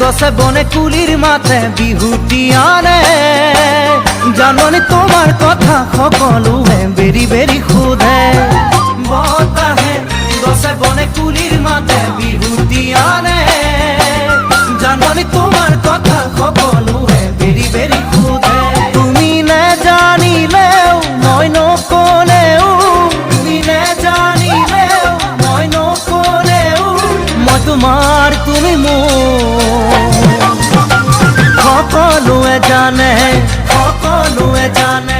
গছে বনে কুলিৰ মাতে বিহুটি আনে জাননি তোমাৰ কথা সকলোৱে বেৰি বেৰি সোধে বতাহে গছে বনে কুলিৰ মাতে বিহুটি আনে জাননি তোমাৰ কথা সকলোৱে বেৰি বেৰি সোধে তুমি নেজানিলেও মই নকলেও তুমি নেজানিলেও মই নকলেও মই তোমাৰ তুমি মোৰ সকলোৱে জানে